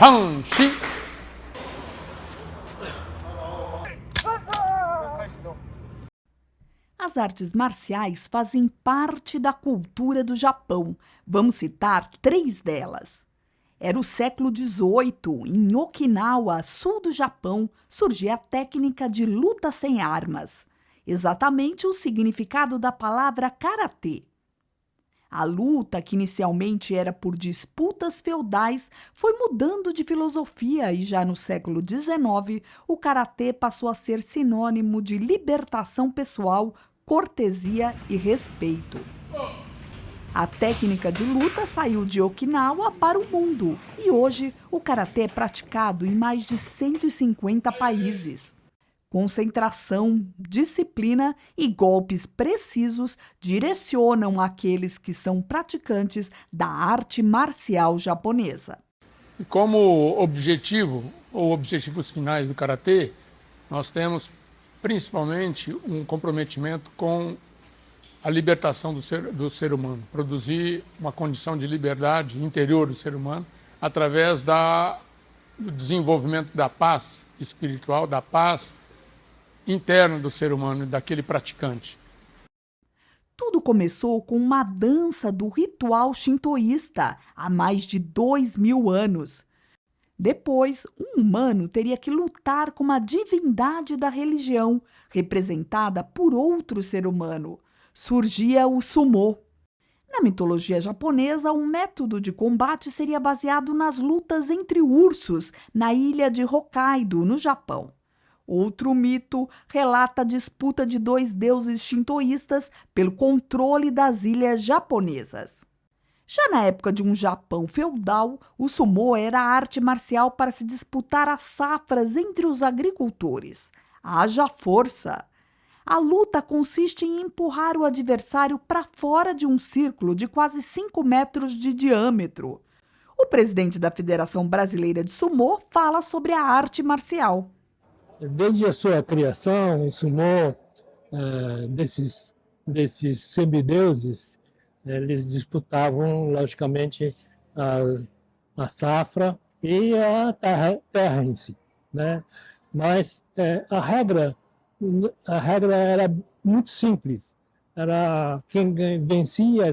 Hanshi. As artes marciais fazem parte da cultura do Japão. Vamos citar 3 delas. Era o século XVIII, em Okinawa, sul do Japão, surgia a técnica de luta sem armas. Exatamente o significado da palavra karatê. A luta, que inicialmente era por disputas feudais, foi mudando de filosofia e já no século XIX, o karatê passou a ser sinônimo de libertação pessoal, cortesia e respeito. A técnica de luta saiu de Okinawa para o mundo e hoje o karatê é praticado em mais de 150 países. Concentração, disciplina e golpes precisos direcionam aqueles que são praticantes da arte marcial japonesa. E como objetivo, ou objetivos finais do karatê, nós temos principalmente um comprometimento com a libertação do ser humano, produzir uma condição de liberdade interior do ser humano através do desenvolvimento da paz espiritual, da paz interna do ser humano, daquele praticante. Tudo começou com uma dança do ritual shintoísta há mais de 2000 anos. Depois, um humano teria que lutar com uma divindade da religião, representada por outro ser humano. Surgia o sumô. Na mitologia japonesa, um método de combate seria baseado nas lutas entre ursos na ilha de Hokkaido, no Japão. Outro mito relata a disputa de 2 deuses shintoístas pelo controle das ilhas japonesas. Já na época de um Japão feudal, o sumô era a arte marcial para se disputar as safras entre os agricultores. Haja força! A luta consiste em empurrar o adversário para fora de um círculo de quase 5 metros de diâmetro. O presidente da Federação Brasileira de Sumô fala sobre a arte marcial. Desde a sua criação, o sumô desses semideuses, eles disputavam, logicamente, a safra e a terra em si, né? Mas a regra era muito simples. Era quem vencia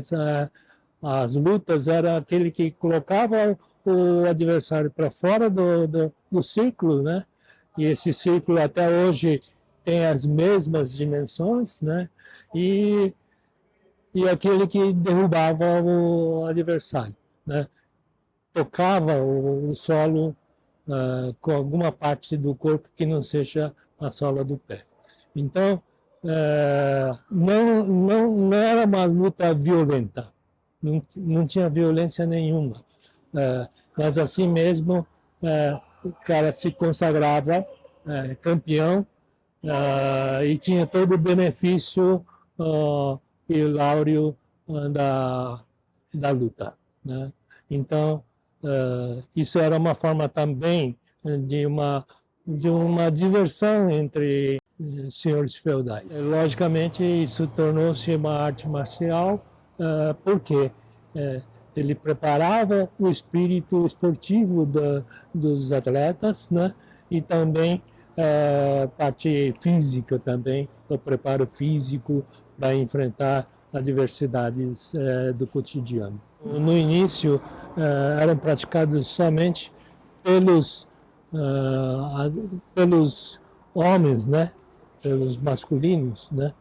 as lutas era aquele que colocava o adversário para fora do círculo, né? E esse círculo até hoje tem as mesmas dimensões, né? E aquele que derrubava o adversário, né? Tocava o solo com alguma parte do corpo que não seja a sola do pé. Então, não era uma luta violenta, não tinha violência nenhuma, mas assim mesmo o cara se consagrava campeão e tinha todo o benefício e láureo da luta, né? Então, isso era uma forma também de uma diversão entre senhores feudais. Logicamente, isso tornou-se uma arte marcial porque ele preparava o espírito esportivo dos atletas, né? E também parte física também, o preparo físico para enfrentar adversidades do cotidiano. No início, eram praticados somente pelos homens, né? Pelos masculinos, né?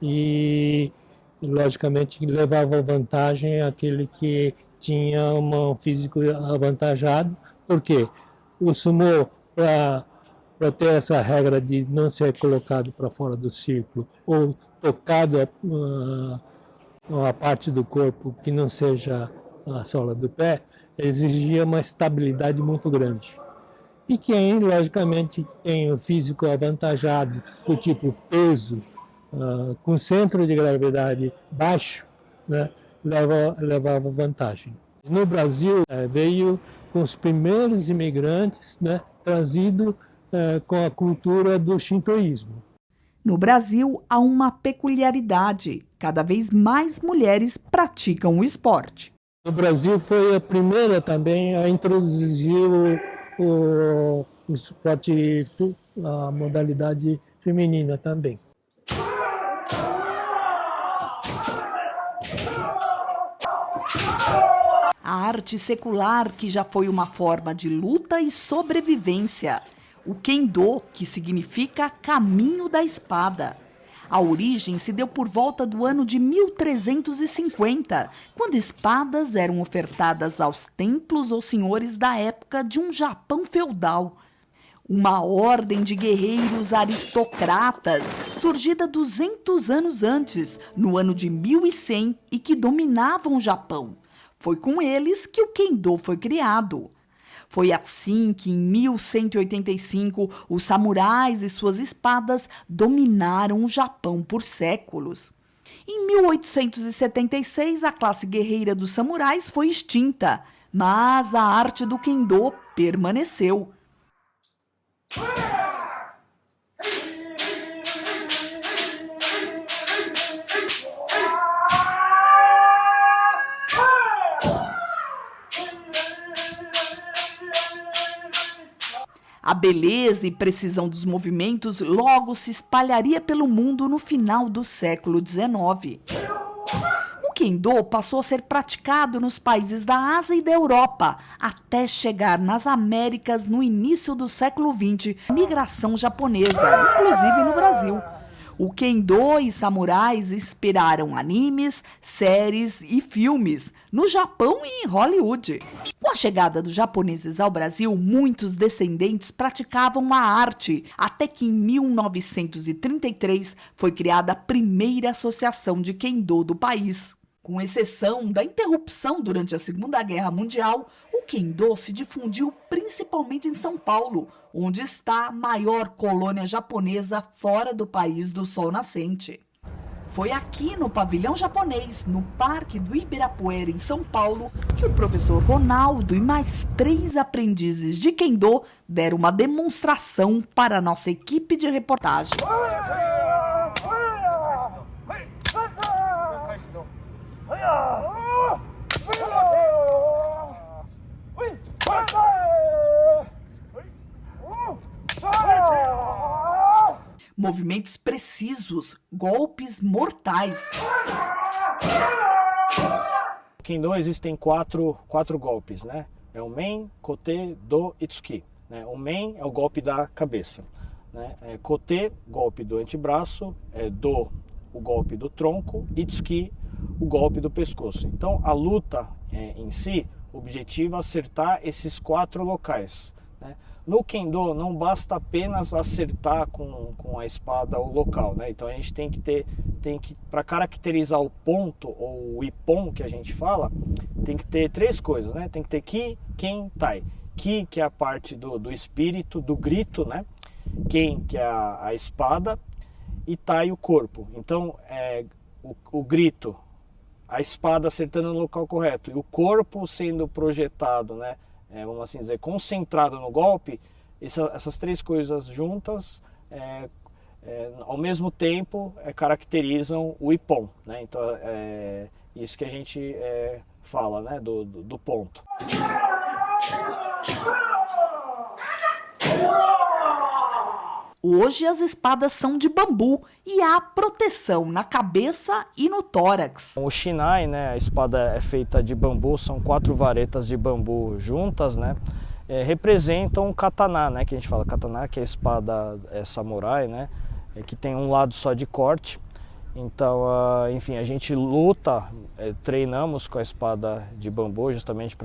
E logicamente levava vantagem aquele que tinha um físico avantajado, porque o sumô, para ter essa regra de não ser colocado para fora do círculo ou tocado a parte do corpo que não seja a sola do pé, exigia uma estabilidade muito grande. E quem, logicamente, tem o físico avantajado, do tipo peso, com centro de gravidade baixo, né, levava vantagem. No Brasil, veio com os primeiros imigrantes, né, trazido com a cultura do shintoísmo. No Brasil, há uma peculiaridade: cada vez mais mulheres praticam o esporte. No Brasil foi a primeira também a introduzir o esporte, a modalidade feminina também. A arte secular, que já foi uma forma de luta e sobrevivência. O Kendo, que significa caminho da espada. A origem se deu por volta do ano de 1350, quando espadas eram ofertadas aos templos ou senhores da época de um Japão feudal. Uma ordem de guerreiros aristocratas, surgida 200 anos antes, no ano de 1100, e que dominavam o Japão. Foi com eles que o Kendo foi criado. Foi assim que, em 1185, os samurais e suas espadas dominaram o Japão por séculos. Em 1876, a classe guerreira dos samurais foi extinta, mas a arte do Kendo permaneceu. A beleza e precisão dos movimentos logo se espalharia pelo mundo no final do século XIX. O Kendo passou a ser praticado nos países da Ásia e da Europa, até chegar nas Américas no início do século XX, migração japonesa, inclusive no Brasil. O Kendo e samurais inspiraram animes, séries e filmes no Japão e em Hollywood. Com a chegada dos japoneses ao Brasil, muitos descendentes praticavam a arte, até que em 1933 foi criada a primeira associação de Kendo do país. Com exceção da interrupção durante a Segunda Guerra Mundial, o Kendo se difundiu principalmente em São Paulo, onde está a maior colônia japonesa fora do país do Sol Nascente. Foi aqui no pavilhão japonês, no Parque do Ibirapuera, em São Paulo, que o professor Ronaldo e mais 3 aprendizes de Kendo deram uma demonstração para a nossa equipe de reportagem. Movimentos precisos, golpes mortais. No Kendo existem quatro golpes, né? É o Men, Kote, Do e Tsuki. Né? O Men é o golpe da cabeça. Né? Kote, golpe do antebraço. Do, o golpe do tronco. E Tsuki, o golpe do pescoço. Então, a luta em si, o objetivo é acertar esses 4 locais. Né? No Kendo, não basta apenas acertar com a espada o local. Né? Então, a gente tem que para caracterizar o ponto, ou o Ippon que a gente fala, tem que ter 3 coisas. Né? Tem que ter Ki, Ken, Tai. Ki, que é a parte do espírito, do grito. Né? Ken, que é a espada. E Tai, o corpo. Então, o grito, a espada acertando no local correto e o corpo sendo projetado, né, vamos assim dizer, concentrado no golpe, essas 3 coisas juntas, ao mesmo tempo, caracterizam o Ippon. Né? Então, é isso que a gente fala, né, do ponto. Hoje as espadas são de bambu e há proteção na cabeça e no tórax. O Shinai, né, a espada é feita de bambu, são 4 varetas de bambu juntas, né, representam o katana, né, que a gente fala katana, que é a espada samurai, né, que tem um lado só de corte. Então, enfim, a gente luta, treinamos com a espada de bambu justamente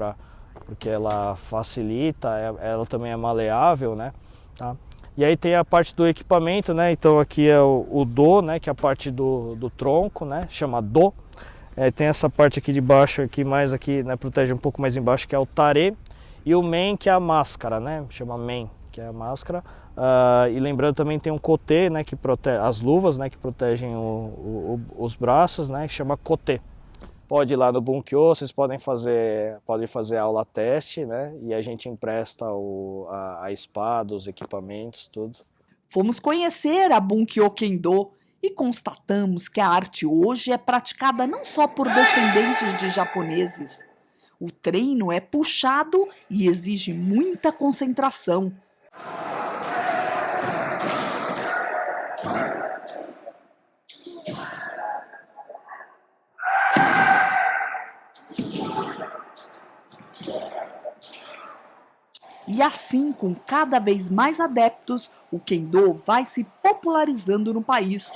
porque ela facilita, ela também é maleável, né, tá? E aí tem a parte do equipamento, né? Então aqui é o Do, né? Que é a parte do tronco, né? Chama Do. Tem essa parte aqui de baixo, aqui mais aqui, né? Protege um pouco mais embaixo, que é o Tare. E o Men, que é a máscara, né? Chama Men, que é a máscara. E lembrando também tem um Kote, né? Que protege as luvas, né? Que protegem os braços, né? Que chama Kote. Pode ir lá no Bunkyo, vocês podem fazer aula teste, né? E a gente empresta a espada, os equipamentos, tudo. Fomos conhecer a Bunkyo Kendo e constatamos que a arte hoje é praticada não só por descendentes de japoneses, O treino é puxado e exige muita concentração. E assim, com cada vez mais adeptos, o Kendo vai se popularizando no país.